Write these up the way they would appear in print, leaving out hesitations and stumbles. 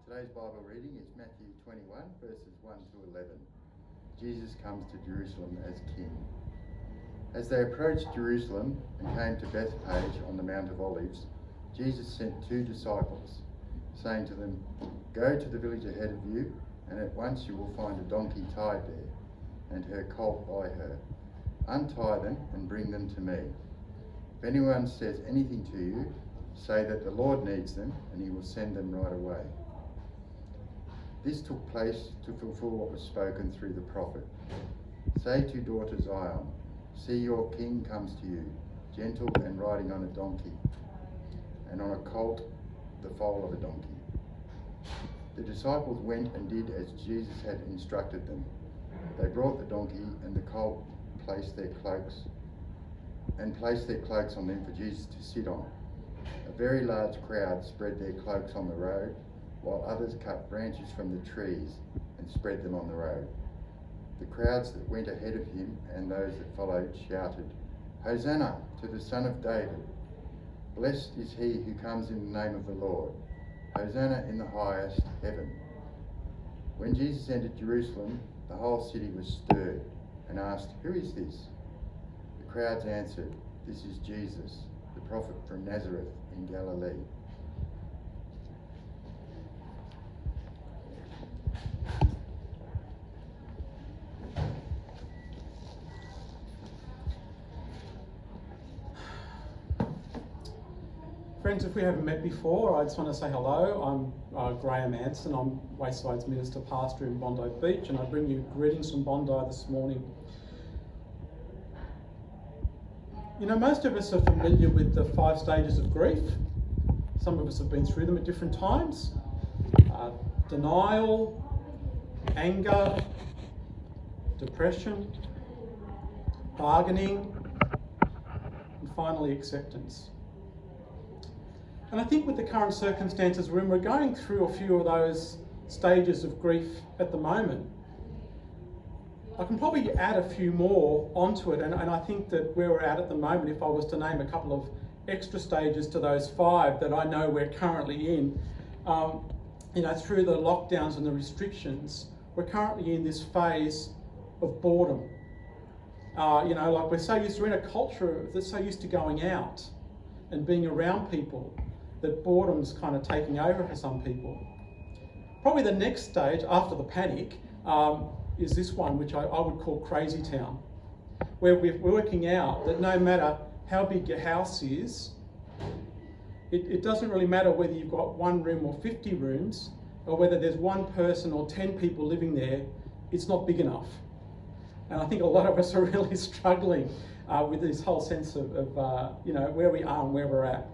Today's Bible reading is Matthew 21, verses 1 to 11. Jesus comes to Jerusalem as King. As they approached Jerusalem and came to Bethphage on the Mount of Olives, Jesus sent 2 disciples, saying to them, "Go to the village ahead of you, and at once you will find a donkey tied there, and her colt by her. Untie them and bring them to me. If anyone says anything to you, say that the Lord needs them, and he will send them right away." This took place to fulfill what was spoken through the prophet. "Say to daughter Zion, see your king comes to you, gentle and riding on a donkey, and on a colt, the foal of a donkey." The disciples went and did as Jesus had instructed them. They brought the donkey and the colt, placed their cloaks on them for Jesus to sit on. A very large crowd spread their cloaks on the road, while others cut branches from the trees and spread them on the road. The crowds that went ahead of him and those that followed shouted, "Hosanna to the Son of David! Blessed is he who comes in the name of the Lord! Hosanna in the highest heaven!" When Jesus entered Jerusalem, the whole city was stirred and asked, "Who is this?" The crowds answered, "This is Jesus, the prophet from Nazareth in Galilee." Friends, if we haven't met before, I just want to say hello. I'm Graham Anson. I'm Wayside's Minister Pastor in Bondi Beach, and I bring you greetings from Bondi this morning. You know, most of us are familiar with the 5 stages of grief. Some of us have been through them at different times. Denial, anger, depression, bargaining, and finally acceptance. And I think with the current circumstances we're in, we're going through a few of those stages of grief at the moment. I can probably add a few more onto it, and I think that where we're at the moment, if I was to name a couple of extra stages to those 5 that I know we're currently in, through the lockdowns and the restrictions, we're currently in this phase of boredom. Like we're in a culture that's so used to going out and being around people that boredom's kind of taking over for some people. Probably the next stage after the panic is this one, which I would call crazy town, where we're working out that no matter how big your house is, it doesn't really matter whether you've got 1 room or 50 rooms, or whether there's 1 person or 10 people living there, it's not big enough. And I think a lot of us are really struggling with this whole sense of where we are and where we're at.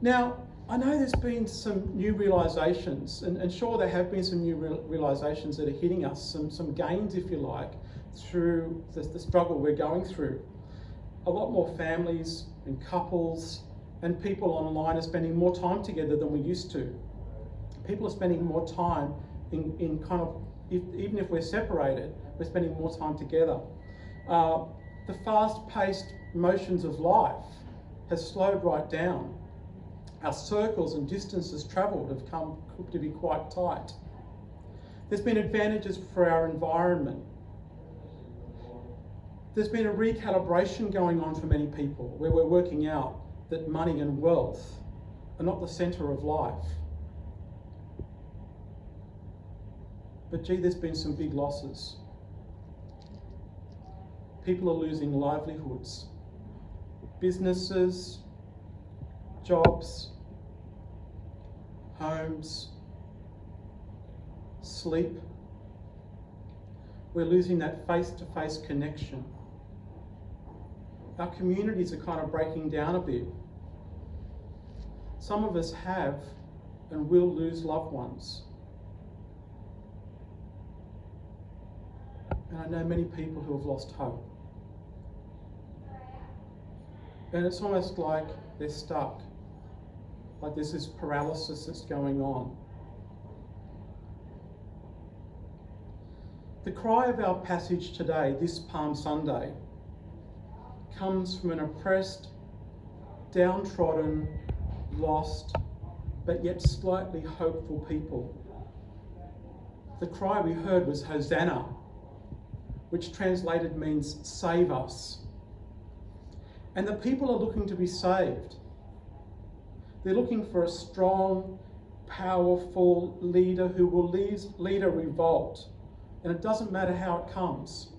Now, I know there's been some new realisations, and sure there have been some new realisations that are hitting us, some gains, if you like, through the struggle we're going through. A lot more families and couples and people online are spending more time together than we used to. People are spending more time in kind of, even if we're separated, we're spending more time together. The fast-paced motions of life has slowed right down. Our circles and distances travelled have come to be quite tight. There's been advantages for our environment. There's been a recalibration going on for many people, where we're working out that money and wealth are not the centre of life. But gee, there's been some big losses. People are losing livelihoods, businesses, jobs, homes, sleep. We're losing that face-to-face connection. Our communities are kind of breaking down a bit. Some of us have and will lose loved ones. And I know many people who have lost hope. And it's almost like they're stuck. Like there's this paralysis that's going on. The cry of our passage today, this Palm Sunday, comes from an oppressed, downtrodden, lost, but yet slightly hopeful people. The cry we heard was Hosanna, which translated means save us. And the people are looking to be saved. They're looking for a strong, powerful leader who will lead a revolt. And it doesn't matter how it comes.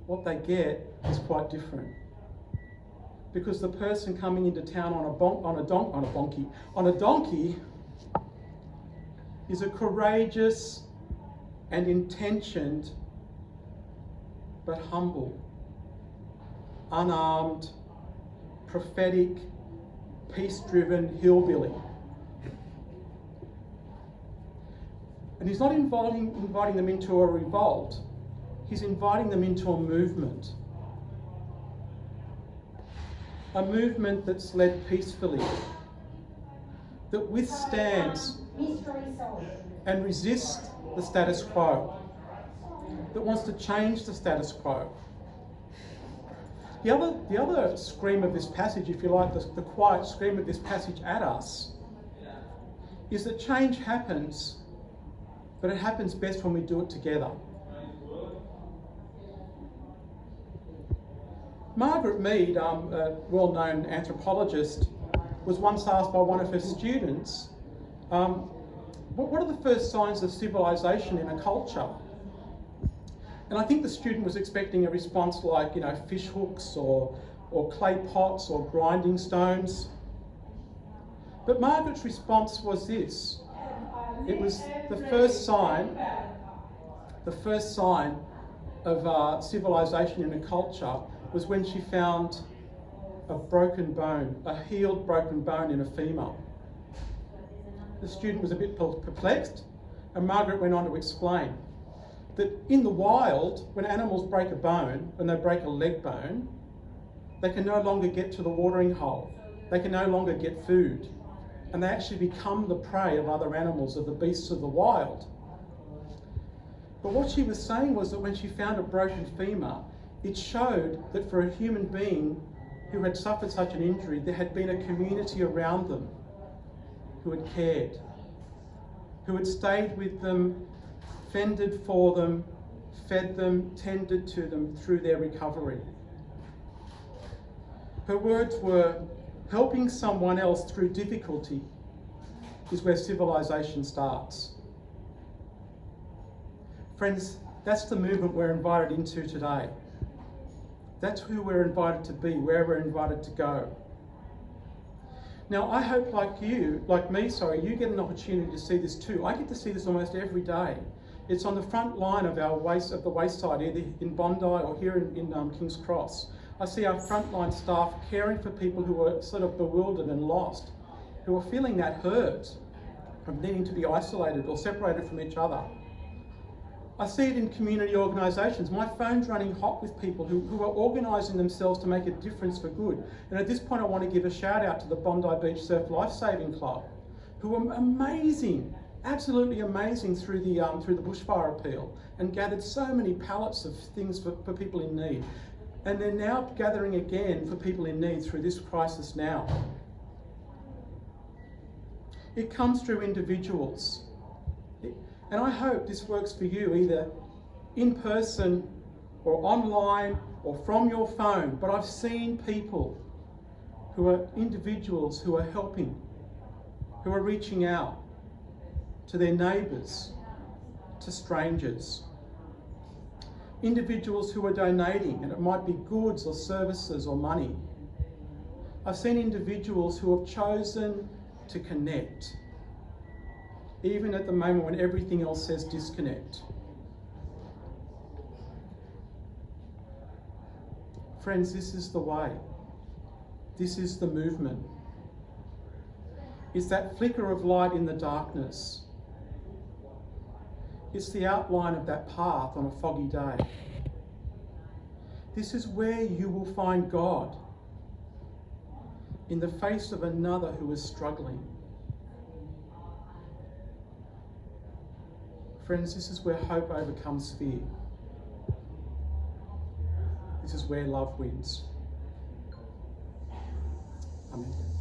What they get is quite different. Because the person coming into town on a donkey is a courageous and intentioned but humble, unarmed, prophetic, peace-driven hillbilly. And he's not inviting them into a revolt, he's inviting them into a movement. A movement that's led peacefully, that withstands and resists the status quo, that wants to change the status quo. The other scream of this passage, if you like, the quiet scream of this passage at us, is that change happens, but it happens best when we do it together. Margaret Mead, a well-known anthropologist, was once asked by one of her students, what are the first signs of civilization in a culture? And I think the student was expecting a response like, fish hooks or clay pots or grinding stones. But Margaret's response was this. It was the first sign of civilization in a culture was when she found a broken bone, a healed broken bone in a femur. The student was a bit perplexed, and Margaret went on to explain that in the wild, when animals break a bone, when they break a leg bone, they can no longer get to the watering hole. They can no longer get food. And they actually become the prey of other animals, of the beasts of the wild. But what she was saying was that when she found a broken femur, it showed that for a human being who had suffered such an injury, there had been a community around them who had cared, who had stayed with them, fended for them, fed them, tended to them through their recovery. Her words were, helping someone else through difficulty is where civilization starts. Friends, that's the movement we're invited into today. That's who we're invited to be, where we're invited to go. Now, I hope you get an opportunity to see this too. I get to see this almost every day. It's on the front line of the Wayside, either in Bondi or here in King's Cross. I see our frontline staff caring for people who are sort of bewildered and lost, who are feeling that hurt from needing to be isolated or separated from each other. I see it in community organisations. My phone's running hot with people who are organising themselves to make a difference for good. And at this point, I want to give a shout out to the Bondi Beach Surf Lifesaving Club, who are amazing, absolutely amazing through the bushfire appeal, and gathered so many pallets of things for people in need. And they're now gathering again for people in need through this crisis now. It comes through individuals. And I hope this works for you, either in person or online or from your phone. But I've seen people who are individuals who are helping, who are reaching out to their neighbours, to strangers. Individuals who are donating, and it might be goods or services or money. I've seen individuals who have chosen to connect, even at the moment when everything else says disconnect. Friends, this is the way. This is the movement. It's that flicker of light in the darkness. It's the outline of that path on a foggy day. This is where you will find God in the face of another who is struggling. Friends, this is where hope overcomes fear. This is where love wins. Amen.